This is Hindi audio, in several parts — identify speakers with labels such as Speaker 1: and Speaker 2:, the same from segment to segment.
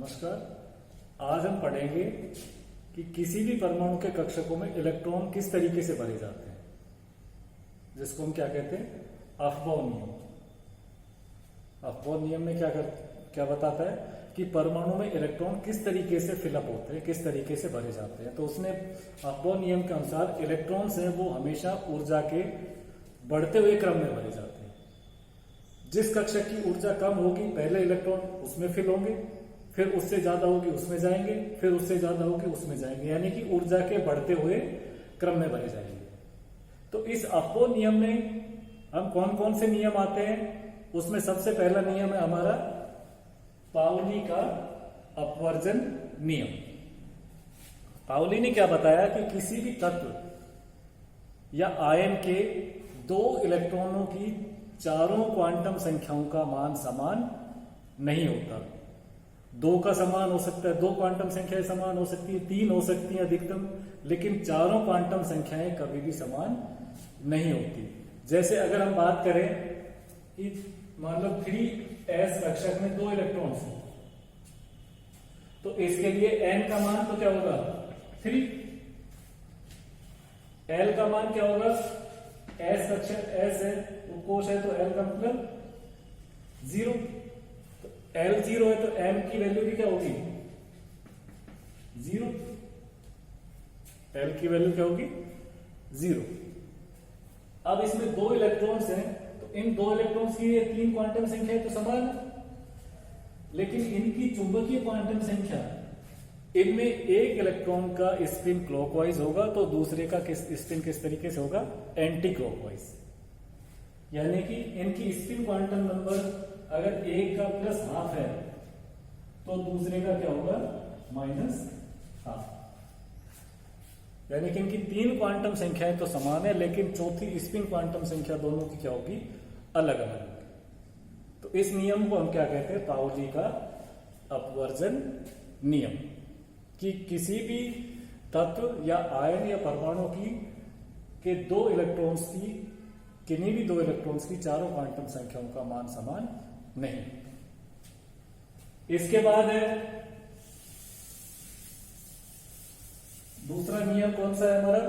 Speaker 1: नमस्कार। आज हम पढ़ेंगे कि किसी भी परमाणु के कक्षकों में इलेक्ट्रॉन किस तरीके से भरे जाते हैं, जिसको हम क्या कहते हैं, अफबाउ नियम। अफबाउ नियम में क्या बताता है कि परमाणु में इलेक्ट्रॉन किस तरीके से फिलअप होते हैं, किस तरीके से भरे जाते हैं। तो उसने अफबाउ नियम के अनुसार इलेक्ट्रॉन्स हैं वो हमेशा ऊर्जा के बढ़ते हुए क्रम में भरे जाते हैं। जिस कक्षक की ऊर्जा कम होगी पहले इलेक्ट्रॉन उसमें फिल होंगे, फिर उससे ज्यादा होगी उसमें जाएंगे, फिर उससे ज्यादा होगी उसमें जाएंगे, यानी कि ऊर्जा के बढ़ते हुए क्रम में भरे जाएंगे। तो इस अफबाउ नियम में हम कौन कौन से नियम आते हैं, उसमें सबसे पहला नियम है हमारा पाउली का अपवर्जन नियम। पाउली ने क्या बताया कि किसी भी तत्व या आयन के दो इलेक्ट्रॉनों की चारों क्वांटम संख्याओं का मान समान नहीं होता। दो का समान हो सकता है, दो क्वांटम संख्याएं समान हो सकती है, तीन हो सकती है अधिकतम, लेकिन चारों क्वांटम संख्याएं कभी भी समान नहीं होती। जैसे अगर हम बात करें कि मान लो 3s कक्षक में दो इलेक्ट्रॉन्स हैं, तो इसके लिए n का मान तो क्या होगा 3, l का मान क्या होगा, s कक्षक s है कोश है तो l का मतलब 0, तो l 0 है तो m की वैल्यू भी क्या होगी 0, l की वैल्यू क्या होगी 0। अब इसमें दो इलेक्ट्रॉन्स हैं तो इन दो इलेक्ट्रॉन्स की ये तीन क्वांटम संख्या तो समान है, लेकिन इनकी चुंबकीय क्वांटम संख्या, इनमें एक इलेक्ट्रॉन का स्पिन क्लॉकवाइज होगा तो दूसरे का स्पिन किस तरीके से होगा, एंटी क्लॉकवाइज। यानी कि इनकी स्पिन क्वांटम नंबर अगर एक का प्लस हाफ है तो दूसरे का क्या होगा माइनस हाफ। यानी कि इनकी तीन क्वांटम संख्याएं तो समान है, लेकिन चौथी स्पिन क्वांटम संख्या दोनों की क्या होगी, अलग अलग होगी। तो इस नियम को हम क्या कहते हैं, पाउली का अपवर्जन नियम, कि किसी भी तत्व या आयन या परमाणु की के दो इलेक्ट्रॉन्स की, किन्हीं भी दो इलेक्ट्रॉन्स की चारों क्वांटम संख्याओं का मान समान नहीं। इसके बाद है दूसरा नियम, कौन सा है हमारा,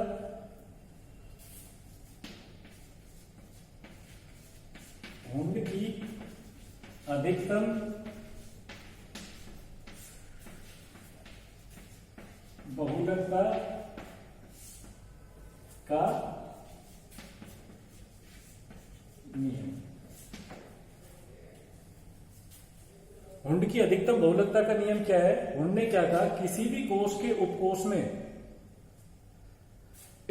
Speaker 1: वुंड की अधिकतम बहुलकता का नियम। वुंड की अधिकतम बहुलकता का नियम क्या है, वुंड ने क्या कहा, किसी भी कोश के उपकोश में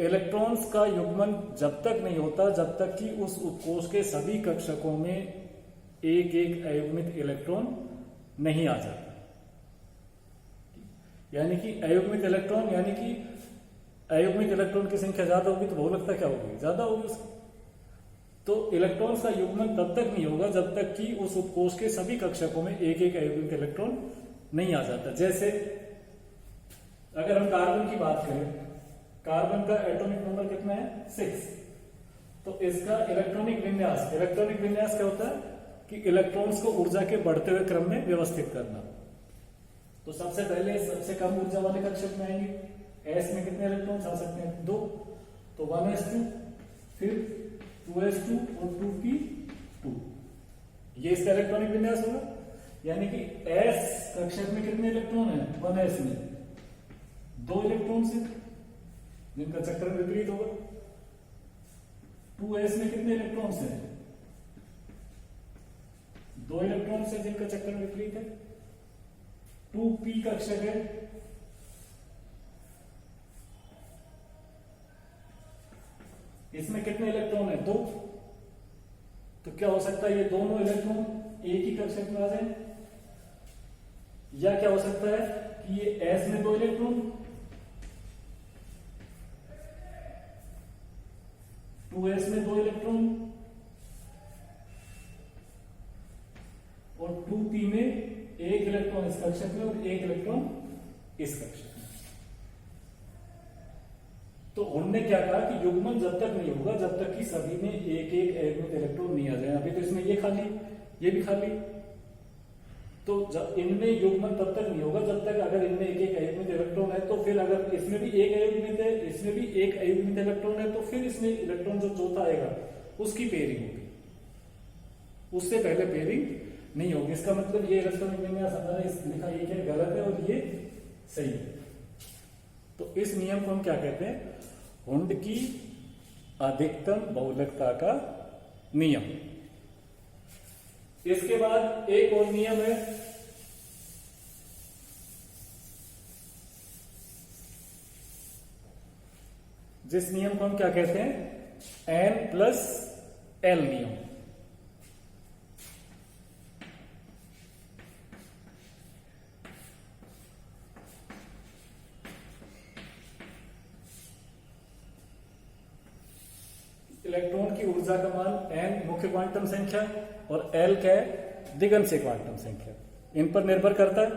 Speaker 1: इलेक्ट्रॉन्स का युग्मन जब तक नहीं होता जब तक कि उस उपकोश के सभी कक्षकों में एक एक अयुग्मित इलेक्ट्रॉन नहीं आ जाता। यानी कि अयुग्मित इलेक्ट्रॉन, यानी कि अयुग्मित इलेक्ट्रॉन की संख्या ज्यादा होगी तो बहुलकता क्या होगी, ज्यादा होगी उसकी। तो इलेक्ट्रॉन्स का युग्मन तब तक नहीं होगा जब तक कि उस उपकोश के सभी कक्षकों में एक एक अयुग्मित इलेक्ट्रॉन नहीं आ जाता। जैसे अगर हम कार्बन की बात करें, कार्बन का एटॉमिक नंबर कितना है 6, तो इसका इलेक्ट्रॉनिक विन्यास क्या होता है कि इलेक्ट्रॉन्स को ऊर्जा के बढ़ते हुए क्रम में व्यवस्थित करना। तो सबसे पहले सबसे कम ऊर्जा वाले कक्षक में आएंगे, s में कितने इलेक्ट्रॉन्स आ सकते हैं 2, तो 1s2, फिर 2s2 और 2p2, ये इसका इलेक्ट्रॉनिक विन्यास होगा। यानी कि s कक्षक में कितने इलेक्ट्रॉन है, 1s में 2 इलेक्ट्रॉन्स हैं जिनका चक्रण विपरीत होगा। 2s में कितने इलेक्ट्रॉन्स हैं, 2 इलेक्ट्रॉन्स हैं जिनका चक्रण विपरीत है। 2p कक्षक है, इसमें कितने इलेक्ट्रॉन है 2, तो क्या हो सकता है ये दोनों इलेक्ट्रॉन एक ही कक्षक में आ जाए, या क्या हो सकता है कि ये s में 2 इलेक्ट्रॉन, 2s में 2 इलेक्ट्रॉन और 2p में एक इलेक्ट्रॉन इस कक्षक में और एक इलेक्ट्रॉन इस कक्षक में। तो उन्होंने क्या कहा कि युग्मन जब तक नहीं होगा जब तक कि सभी में एक एक अयुग्मित इलेक्ट्रॉन नहीं आ जाए। अभी तो इसमें ये खाली, ये भी खाली, तो जब इनमें युग्मन तब तक नहीं होगा जब तक अगर इनमें एक एक अयुग्मित इलेक्ट्रॉन है, तो फिर अगर इसमें भी एक अयुग्मित है, इसमें भी एक अयुग्मित इलेक्ट्रॉन है, तो फिर इसमें इलेक्ट्रॉन जो चौथा आएगा उसकी पेयरिंग होगी, उससे पहले पेयरिंग नहीं होगी। इसका मतलब ये इलेक्ट्रॉनिक विन्यास हमारा इस लिखा ये क्या गलत है और ये सही है। तो इस नियम को हम क्या कहते हैं? हुंड की अधिकतम बहुलकता का नियम। इसके बाद एक और नियम है, जिस नियम को हम क्या कहते हैं? N+L नियम। इलेक्ट्रॉन की ऊर्जा का मान n मुख्य क्वांटम संख्या और L क्या है? दिगंत क्वांटम संख्या, इन पर निर्भर करता है।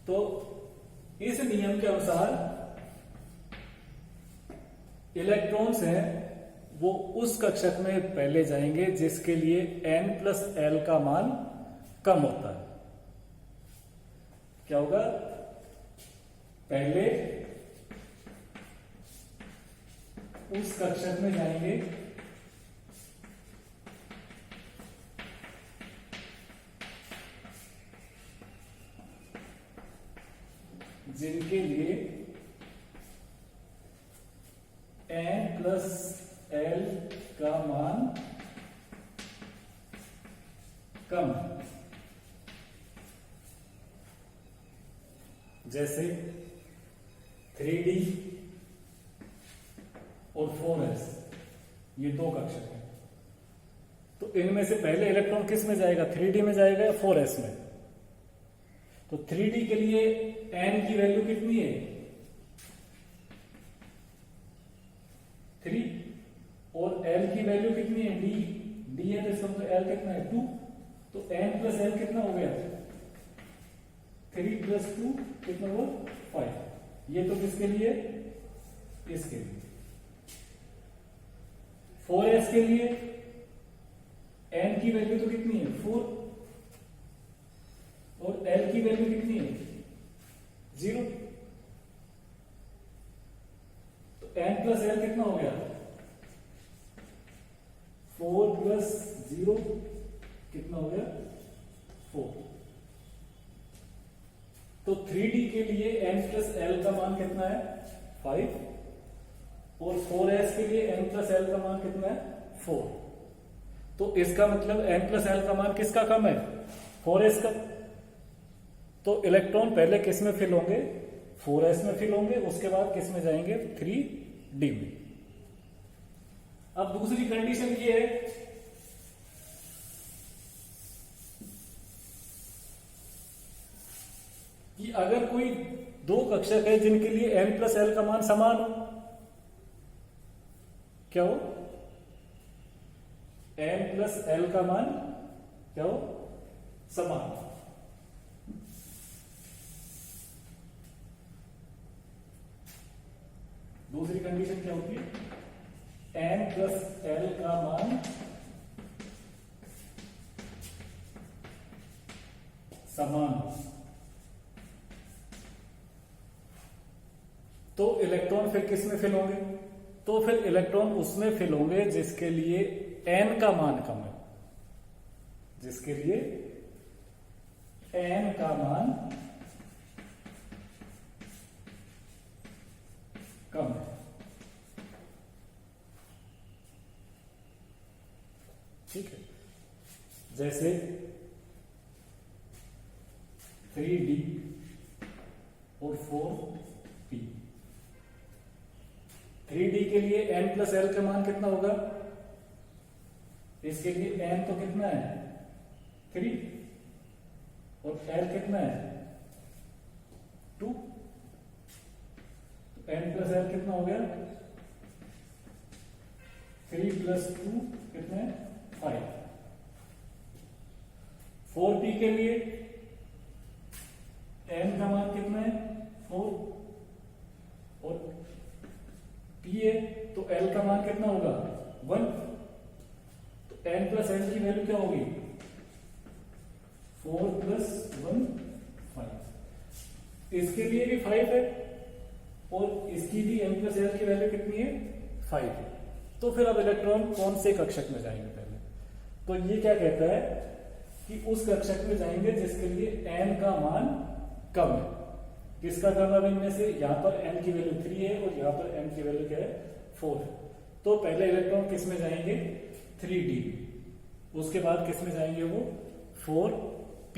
Speaker 1: तो इस नियम के अनुसार इलेक्ट्रॉन्स हैं वो उस कक्षक में पहले जाएंगे जिसके लिए N+L का मान कम होता है। क्या होगा? पहले उस कक्षक में जाएंगे जिनके लिए N+L का मान कम है। जैसे 3D और 4s, ये दो कक्षक हैं। तो इनमें से पहले इलेक्ट्रॉन किस में जाएगा? 3D में जाएगा या 4s में? तो 3D के लिए n की वैल्यू कितनी है? 3। और l की वैल्यू कितनी है? d है, तो इसका मतलब l कितना है? 2। तो n+l कितना हो गया? 3 + 2 कितना हुआ? 5। ये तो किसके लिए? इसके लिए। 4s के लिए n की वैल्यू तो कितनी है? 4। और l की वैल्यू कितनी है? 0। तो n+l कितना हो गया? 4 + 0 कितना हो गया? 4। तो 3D के लिए n+l का मान कितना है? 5। और 4s के लिए n+l का मान कितना है? 4। तो इसका मतलब n+l का मान किसका कम है? 4s का। तो इलेक्ट्रॉन पहले किस में फिल होंगे? 4s में फिल होंगे, उसके बाद किस में जाएंगे? 3D में। अब दूसरी कंडीशन ये है कि अगर कोई दो कक्षक है जिनके लिए n+l का मान समान हो, क्या हो? n+l का मान क्या हो? समान। दूसरी कंडीशन क्या होती है? n+l का मान समान हो। तो इलेक्ट्रॉन फिर किस में फिल होंगे? तो फिर इलेक्ट्रॉन उसमें फिल होंगे जिसके लिए n का मान कम है, जिसके लिए n का मान कम है। ठीक है। जैसे 3D और 4p। 3D के लिए n+l का मान कितना होगा? इसके लिए n तो कितना है? 3। और l कितना है? 2। तो n+l कितना हो गया? 3 + 2 कितना है? 5। 4p के लिए n का मान कितना है? 4। और p है तो l का मान कितना होगा? 1। तो n+l की वैल्यू क्या होगी? इसके लिए भी 5 है और इसकी भी m प्लस एल की वैल्यू कितनी है 5 है। तो फिर अब इलेक्ट्रॉन कौन से कक्षक में जाएंगे पहले, तो ये क्या कहता है कि उस कक्षक में जाएंगे जिसके लिए n का मान कम है। किसका कम है इनमें से, यहाँ पर n की वैल्यू 3 है और यहाँ पर n की वैल्यू क्या है 4 है। तो पहले इलेक्ट्रॉन किस में जाएंगे 3d, उसके बाद किस में जाएंगे वो 4p।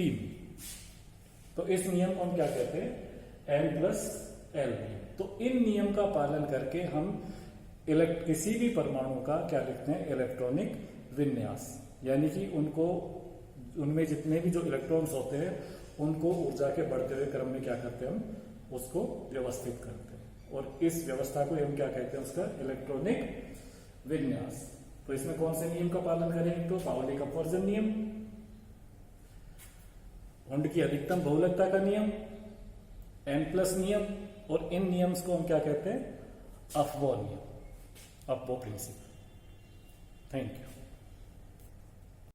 Speaker 1: तो इस नियम को हम क्या कहते हैं n प्लस एल नियम। तो इन नियम का पालन करके हम किसी भी परमाणु का क्या लिखते हैं इलेक्ट्रॉनिक विन्यास, यानी कि उनमें जितने भी जो इलेक्ट्रॉन्स होते हैं उनको ऊर्जा के बढ़ते हुए क्रम में क्या करते हैं हम उसको व्यवस्थित करते हैं, और इस व्यवस्था को हम क्या कहते हैं उसका इलेक्ट्रॉनिक विन्यास। तो इसमें कौन से नियम का पालन करेंगे, तो पाउली अपवर्जन नियम, वुंड की अधिकतम बहुलकता का नियम, n प्लस नियम, और इन नियम्स को हम क्या कहते हैं अफबो नियम, अफबो प्रिंसिपल। Thank you.